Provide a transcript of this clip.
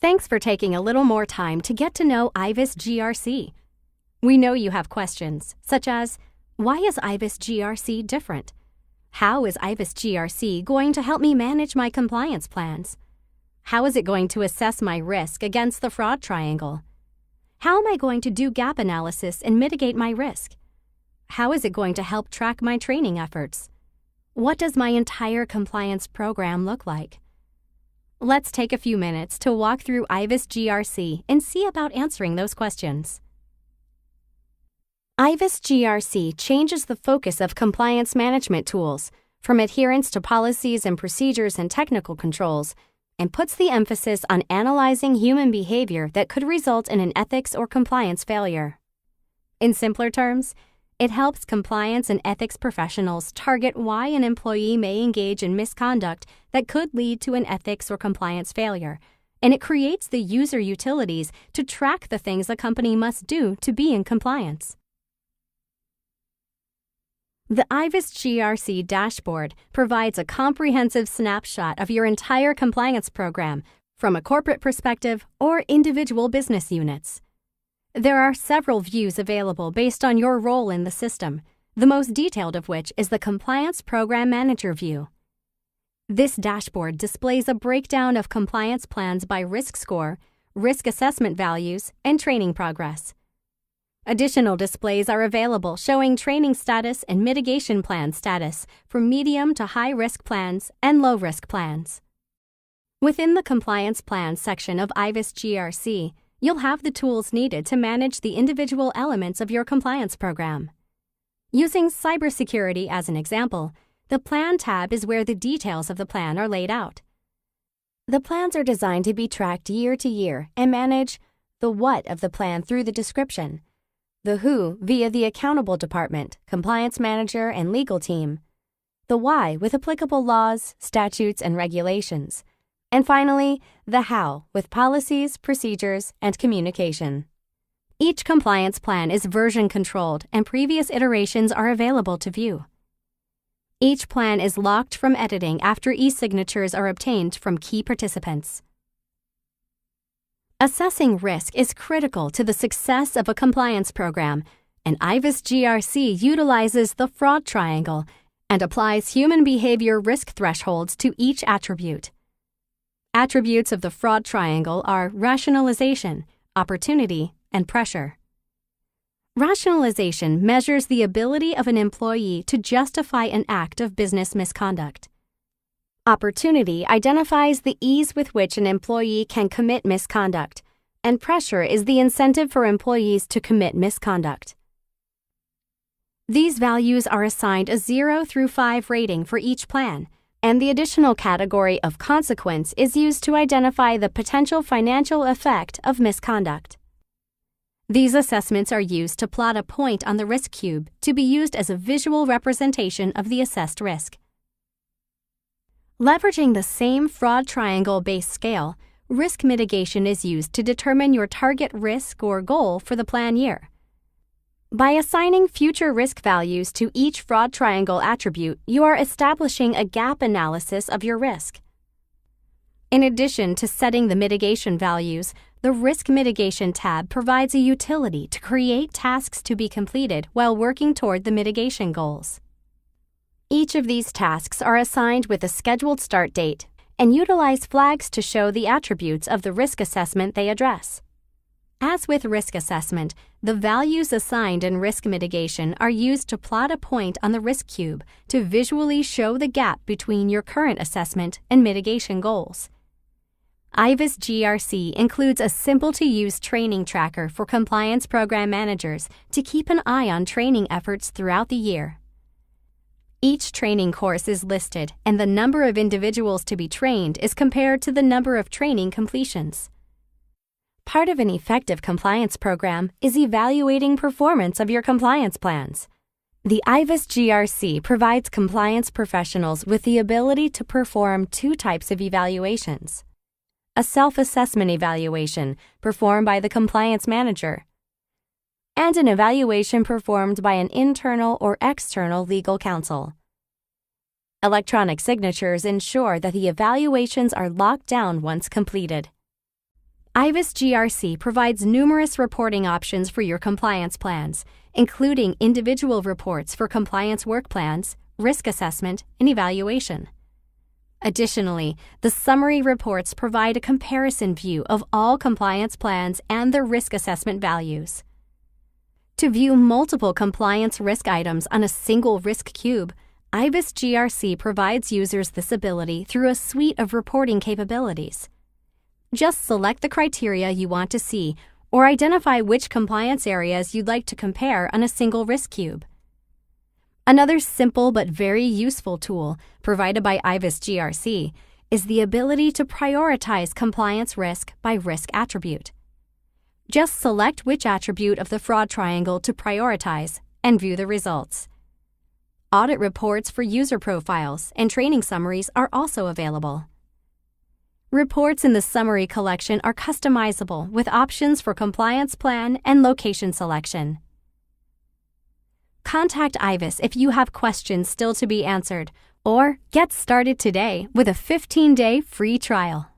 Thanks for taking a little more time to get to know Ivis GRC. We know you have questions, such as, why is Ivis GRC different? How is Ivis GRC going to help me manage my compliance plans? How is it going to assess my risk against the fraud triangle? How am I going to do gap analysis and mitigate my risk? How is it going to help track my training efforts? What does my entire compliance program look like? Let's take a few minutes to walk through Ivis GRC and see about answering those questions. Ivis GRC changes the focus of compliance management tools from adherence to policies and procedures and technical controls, and puts the emphasis on analyzing human behavior that could result in an ethics or compliance failure. In simpler terms, it helps compliance and ethics professionals target why an employee may engage in misconduct that could lead to an ethics or compliance failure, and it creates the user utilities to track the things a company must do to be in compliance. The Ivis GRC dashboard provides a comprehensive snapshot of your entire compliance program from a corporate perspective or individual business units. There are several views available based on your role in the system, the most detailed of which is the Compliance Program Manager view. This dashboard displays a breakdown of compliance plans by risk score, risk assessment values, and training progress. Additional displays are available showing training status and mitigation plan status for medium to high-risk plans and low-risk plans. Within the Compliance Plans section of Ivis GRC, you'll have the tools needed to manage the individual elements of your compliance program. Using cybersecurity as an example, the Plan tab is where the details of the plan are laid out. The plans are designed to be tracked year to year and manage the what of the plan through the description, the who via the accountable department, compliance manager, and legal team, the why with applicable laws, statutes, and regulations, and finally, the how with policies, procedures, and communication. Each compliance plan is version controlled and previous iterations are available to view. Each plan is locked from editing after e-signatures are obtained from key participants. Assessing risk is critical to the success of a compliance program, and Ivis GRC utilizes the fraud triangle and applies human behavior risk thresholds to each attribute. Attributes of the fraud triangle are rationalization, opportunity, and pressure. Rationalization measures the ability of an employee to justify an act of business misconduct. Opportunity identifies the ease with which an employee can commit misconduct, and pressure is the incentive for employees to commit misconduct. These values are assigned a 0 through 5 rating for each plan, and the additional category of consequence is used to identify the potential financial effect of misconduct. These assessments are used to plot a point on the risk cube to be used as a visual representation of the assessed risk. Leveraging the same fraud triangle-based scale, risk mitigation is used to determine your target risk or goal for the plan year. By assigning future risk values to each fraud triangle attribute, you are establishing a gap analysis of your risk. In addition to setting the mitigation values, the Risk Mitigation tab provides a utility to create tasks to be completed while working toward the mitigation goals. Each of these tasks are assigned with a scheduled start date and utilize flags to show the attributes of the risk assessment they address. As with risk assessment, the values assigned in risk mitigation are used to plot a point on the risk cube to visually show the gap between your current assessment and mitigation goals. Ivis GRC includes a simple-to-use training tracker for compliance program managers to keep an eye on training efforts throughout the year. Each training course is listed, and the number of individuals to be trained is compared to the number of training completions. Part of an effective compliance program is evaluating performance of your compliance plans. The Ivis GRC provides compliance professionals with the ability to perform 2 types of evaluations: a self-assessment evaluation performed by the compliance manager, and an evaluation performed by an internal or external legal counsel. Electronic signatures ensure that the evaluations are locked down once completed. Ivis GRC provides numerous reporting options for your compliance plans, including individual reports for compliance work plans, risk assessment, and evaluation. Additionally, the summary reports provide a comparison view of all compliance plans and their risk assessment values. To view multiple compliance risk items on a single risk cube, Ivis GRC provides users this ability through a suite of reporting capabilities. Just select the criteria you want to see or identify which compliance areas you'd like to compare on a single risk cube. Another simple but very useful tool provided by Ivis GRC is the ability to prioritize compliance risk by risk attribute. Just select which attribute of the fraud triangle to prioritize and view the results. Audit reports for user profiles and training summaries are also available. Reports in the summary collection are customizable with options for compliance plan and location selection. Contact Ivis if you have questions still to be answered, or get started today with a 15-day free trial.